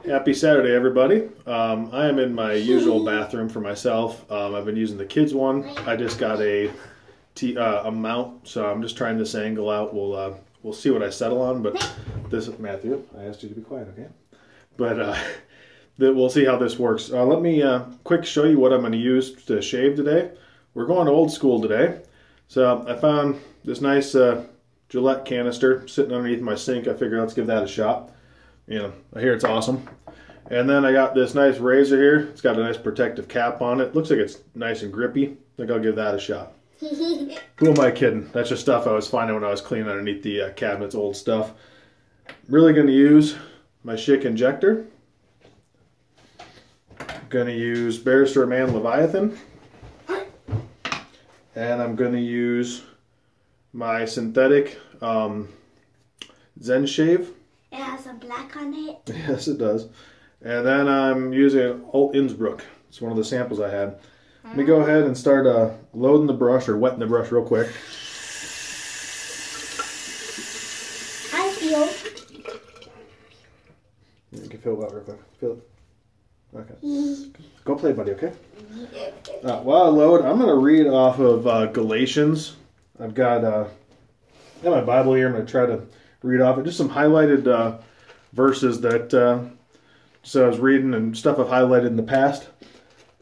Happy Saturday, everybody. I am in my usual bathroom for myself. I've been using the kids' one. I just got a mount, so I'm just trying this angle out. We'll see what I settle on, but this, Matthew, I asked you to be quiet, okay? But we'll see how this works. Let me quick show you what I'm going to use to shave today. We're going old school today. So I found this nice Gillette canister sitting underneath my sink. I figured let's give that a shot. You know, I hear it's awesome. And then I got this nice razor here. It's got a nice protective cap on it. Looks like it's nice and grippy. I think I'll give that a shot. Who am I kidding? That's just stuff I was finding when I was cleaning underneath the cabinets, old stuff. Really going to use my Schick injector. Going to use Barrister Man Leviathan. And I'm going to use my synthetic Zen Shave. It has a black on it. Yes, it does. And then I'm using Alt Innsbruck. It's one of the samples I had. Let me go ahead and start loading the brush or wetting the brush real quick. I feel. You can feel that real quick. Feel it. Okay. Go play, buddy, okay? While I load, I'm going to read off of Galatians. I've got my Bible here. I'm going to try to read off it. Just some highlighted verses that so I was reading and stuff I've highlighted in the past.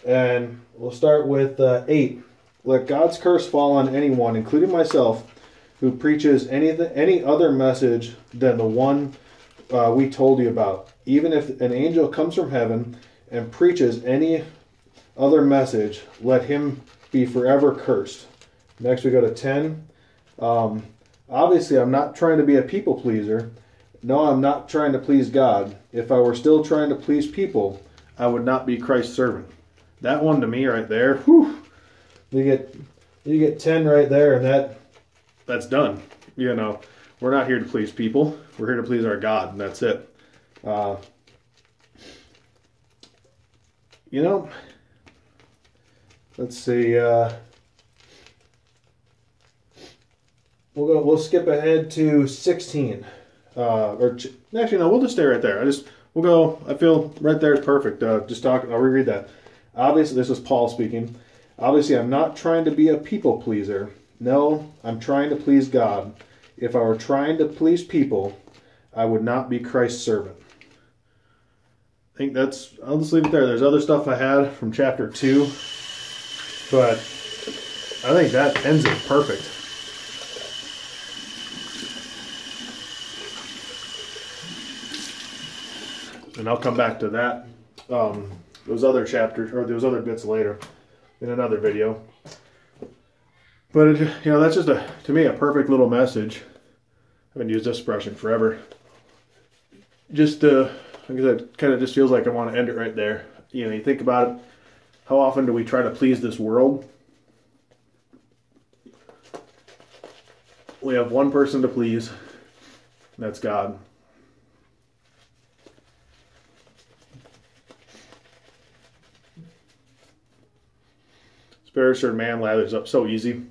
And we'll start with 8. Let God's curse fall on anyone, including myself, who preaches any other message than the one we told you about. Even if an angel comes from heaven and preaches any other message, let him be forever cursed. Next we go to 10. Obviously, I'm not trying to be a people pleaser. No, I'm not trying to please God. If I were still trying to please people, I would not be Christ's servant. That one to me right there, whew, you get 10 right there, and that's done. You know, we're not here to please people. We're here to please our God, and that's it. You know, let's see. We'll skip ahead to 16. Actually, no, we'll just stay right there. We'll go. I feel right there is perfect. I'll reread that. Obviously, this is Paul speaking. Obviously, I'm not trying to be a people pleaser. No, I'm trying to please God. If I were trying to please people, I would not be Christ's servant. I think I'll just leave it there. There's other stuff I had from chapter 2, but I think that ends it perfect. And I'll come back to that, those other chapters, or those other bits later in another video. But, that's just, to me, a perfect little message. I haven't used this brush in forever. Just, like I said, it kind of just feels like I want to end it right there. You know, you think about it, how often do we try to please this world? We have one person to please, and that's God. Barrister Man lathers up so easy.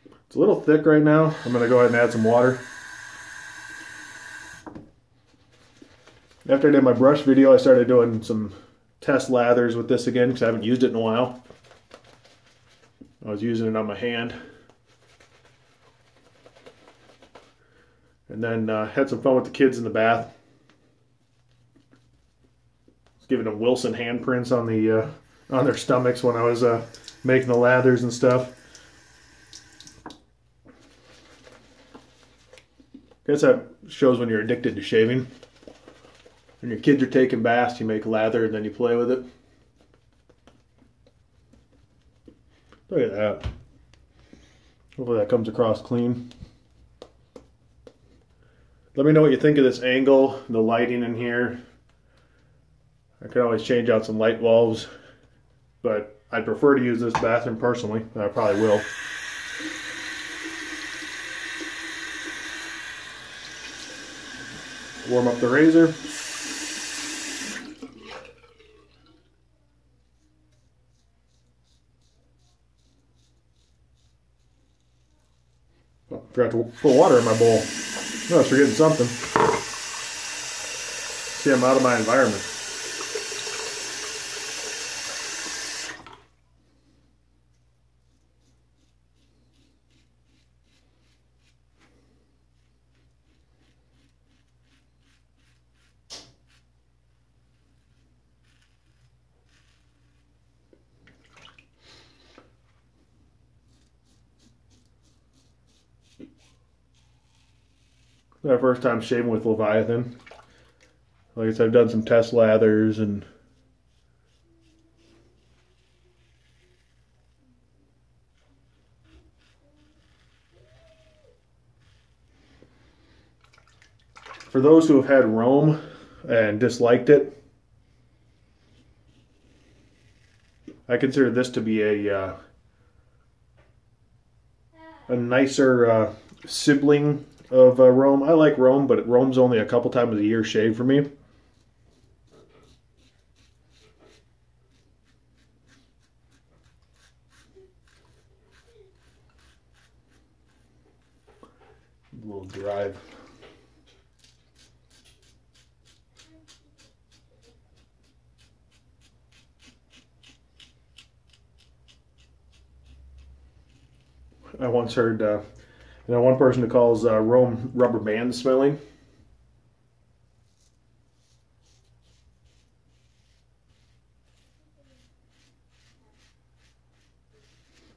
It's a little thick right now. I'm going to go ahead and add some water. After I did my brush video, I started doing some test lathers with this again because I haven't used it in a while. I was using it on my hand. And then had some fun with the kids in the bath. Giving them Wilson handprints on their stomachs when I was making the lathers and stuff. Guess that shows when you're addicted to shaving. When your kids are taking baths, you make lather and then you play with it. Look at that. Hopefully that comes across clean. Let me know what you think of this angle, the lighting in here. I could always change out some light bulbs, but I'd prefer to use this bathroom personally. I probably will. Warm up the razor. forgot to put water in my bowl. I was forgetting something. See, I'm out of my environment. My first time shaving with Leviathan. Like I said, I've done some test lathers and for those who have had Rome and disliked it, I consider this to be a nicer sibling of Rome. I like Rome, but Rome's only a couple times a year shave for me. A little drive. I once heard, one person who calls Rome rubber band smelling.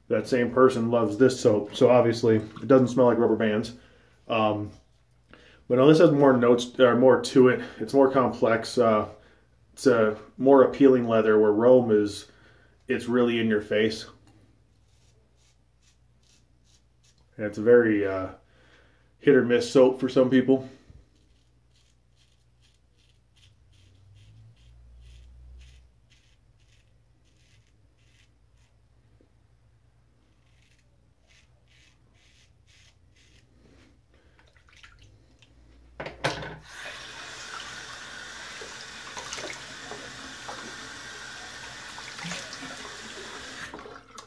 That same person loves this soap, so obviously it doesn't smell like rubber bands. But no, this has more notes, or more to it. It's more complex. It's a more appealing leather, where Rome it's really in your face. And it's a very hit or miss soap for some people.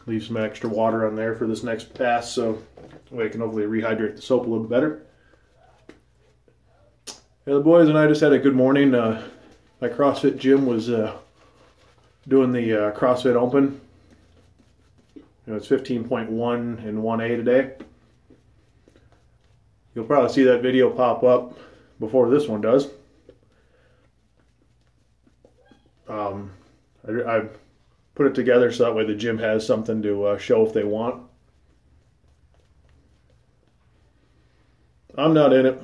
Leave some extra water on there for this next pass, so we can hopefully rehydrate the soap a little bit better. Yeah, the boys and I just had a good morning. My CrossFit gym was doing the CrossFit Open. It's 15.1 and 1A today. You'll probably see that video pop up before this one does. I put it together so that way the gym has something to show if they want. I'm not in it.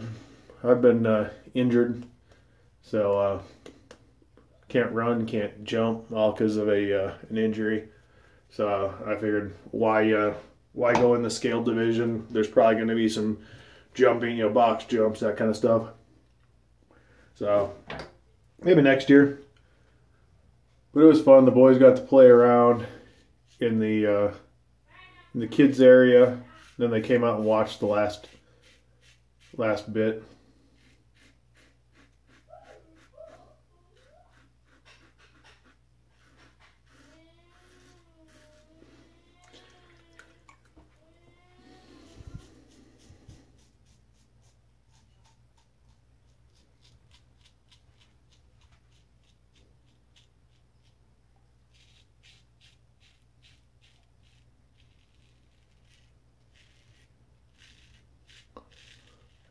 I've been injured, so can't run, can't jump, all because of an injury. So I figured, why go in the scaled division? There's probably going to be some jumping, box jumps, that kind of stuff. So maybe next year. But it was fun. The boys got to play around in the kids area. Then they came out and watched the last bit.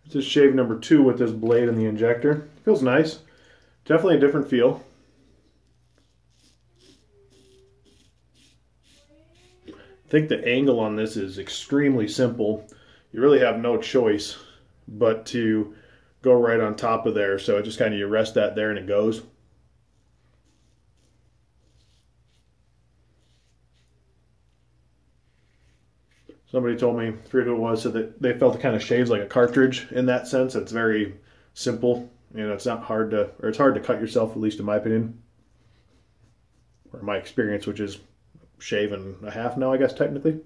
This is shave number 2 with this blade and the injector. Feels nice. Definitely a different feel. I think the angle on this is extremely simple. You really have no choice but to go right on top of there. So it just kind of, you rest that there and it goes. Somebody told me, I forget who it was, said that they felt it kind of shaves like a cartridge in that sense. It's very simple. It's not hard to, or it's hard to cut yourself, at least in my opinion. Or my experience, which is shave and a half now, I guess, technically.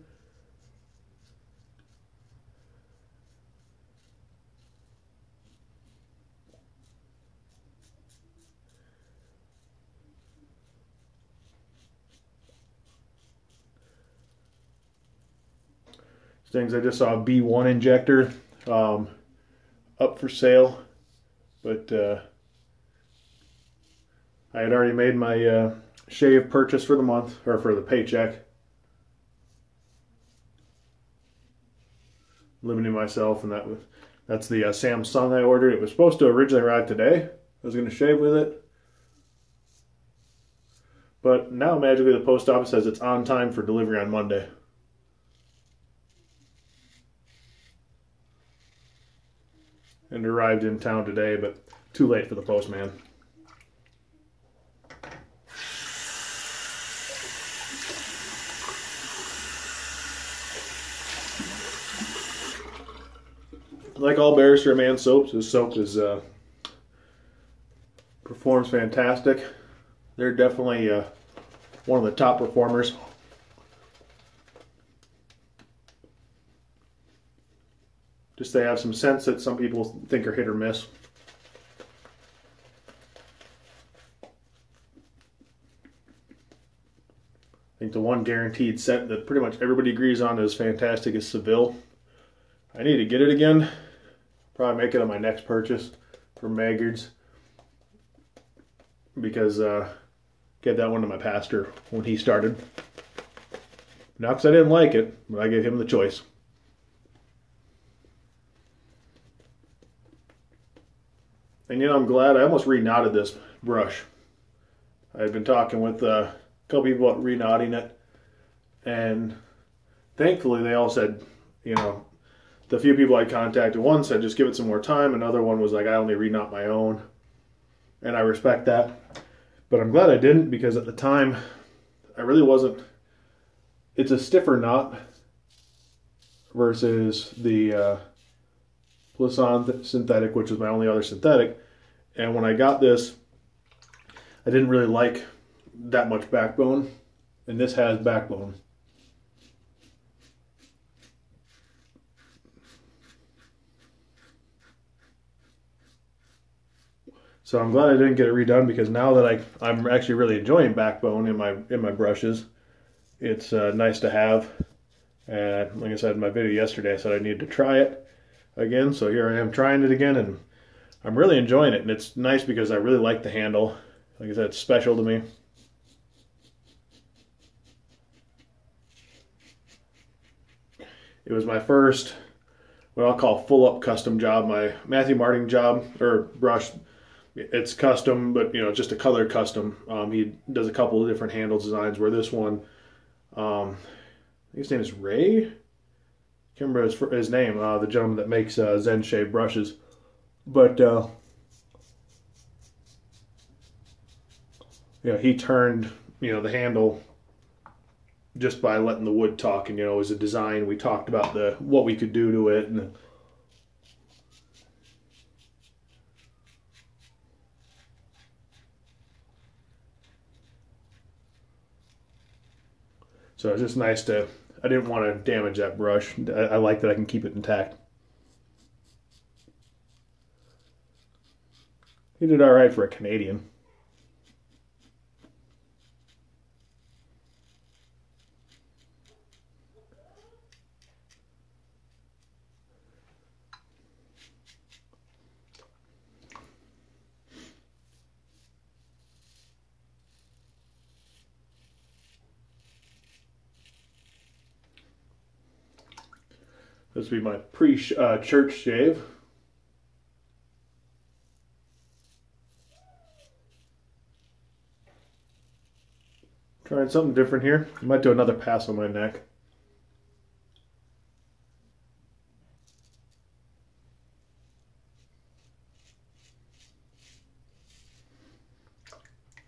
things. I just saw a B1 injector up for sale, but I had already made my shave purchase for the month, or for the paycheck. Limiting myself, and that's the Samsung I ordered. It was supposed to originally arrive today. I was going to shave with it. But now magically the post office says it's on time for delivery on Monday. And it arrived in town today, but too late for the postman. Like all Barrister Man soaps, this soap performs fantastic. They're definitely one of the top performers. Just they have some scents that some people think are hit or miss. I think the one guaranteed scent that pretty much everybody agrees on is fantastic is Seville. I need to get it again. Probably make it on my next purchase from Maggard's, because gave that one to my pastor when he started. Not because I didn't like it, but I gave him the choice. And you know, I'm glad I almost reknotted this brush. I had been talking with a couple people about reknotting it, and thankfully they all said, you know, the few people I contacted, one said just give it some more time, another one was like, I only reknot my own, and I respect that. But I'm glad I didn't, because at the time I really wasn't. It's a stiffer knot versus the Plisson synthetic, which is my only other synthetic. And when I got this, I didn't really like that much backbone, and this has backbone. So I'm glad I didn't get it redone, because now that I'm actually really enjoying backbone in my brushes, it's nice to have. And like I said in my video yesterday, I said I needed to try it again. So here I am trying it again, and I'm really enjoying it. And it's nice because I really like the handle. Like I said, it's special to me. It was my first, what I'll call full-up custom job. My Matthew Martin job, or brush, it's custom, but you know, just a color custom. He does a couple of different handle designs, where this one, I think his name is Ray. Can't remember his name. The gentleman that makes Zen Shave brushes, but you know, he turned, you know, the handle just by letting the wood talk, and you know, it was a design. We talked about what we could do to it, and so it's just nice to, I didn't want to damage that brush. I like that I can keep it intact. He did all right for a Canadian. This will be my pre-church shave. Trying something different here. I might do another pass on my neck.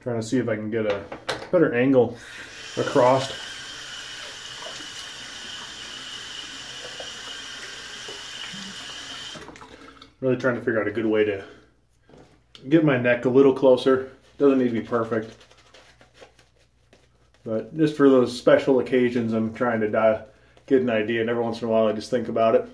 Trying to see if I can get a better angle across. Really trying to figure out a good way to get my neck a little closer. Doesn't need to be perfect, but just for those special occasions, I'm trying to get an idea, and every once in a while I just think about it.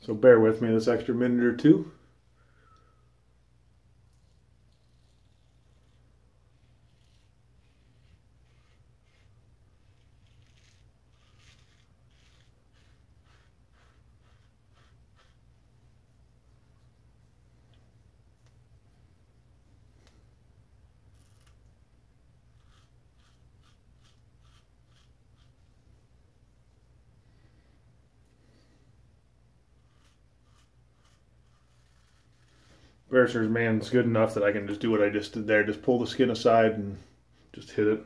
So bear with me this extra minute or two. Barrister's man's good enough that I can just do what I just did there. Just pull the skin aside and just hit it.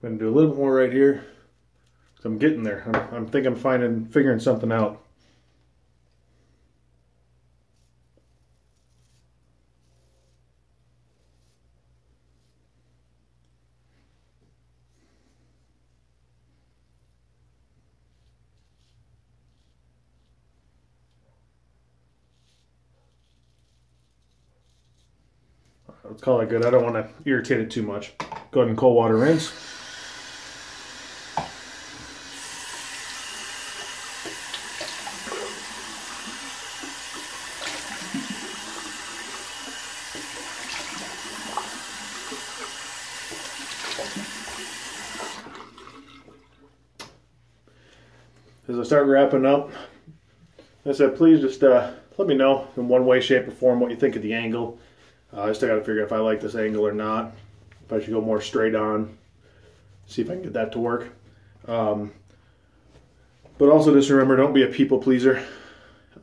I'm going to do a little bit more right here. So I'm getting there. I'm think I'm figuring something out. Let's call it good. I don't want to irritate it too much. Go ahead and cold water rinse. As I start wrapping up, as I said, please just let me know in one way, shape, or form what you think of the angle. I still got to figure if I like this angle or not. If I should go more straight on. See if I can get that to work. But also just remember, don't be a people pleaser.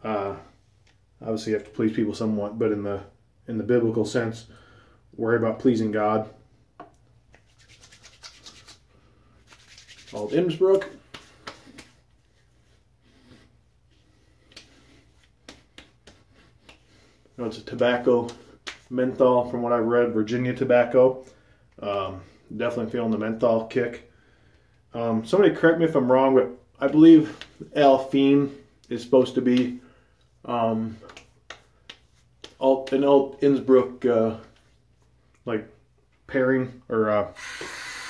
Obviously you have to please people somewhat, but in the biblical sense, worry about pleasing God. Alt Innsbruck. It's a tobacco menthol, from what I've read, Virginia tobacco. Definitely feeling the menthol kick. Somebody correct me if I'm wrong, but I believe Alphine is supposed to be an Alt Innsbruck like pairing or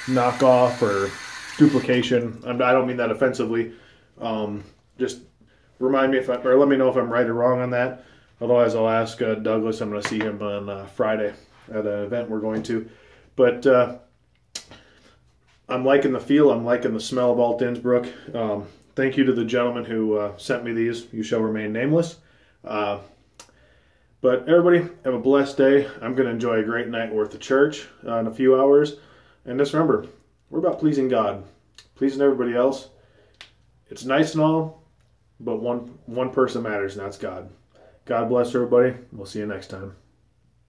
knockoff or duplication. I don't mean that offensively. Just remind me or let me know if I'm right or wrong on that. Otherwise, I'll ask Douglas. I'm going to see him on Friday at an event we're going to. But I'm liking the feel. I'm liking the smell of Alt Innsbruck. Thank you to the gentleman who sent me these. You shall remain nameless. But everybody, have a blessed day. I'm going to enjoy a great night worth of church in a few hours. And just remember, we're about pleasing God. Pleasing everybody else. It's nice and all, but one person matters, and that's God. God bless everybody. We'll see you next time.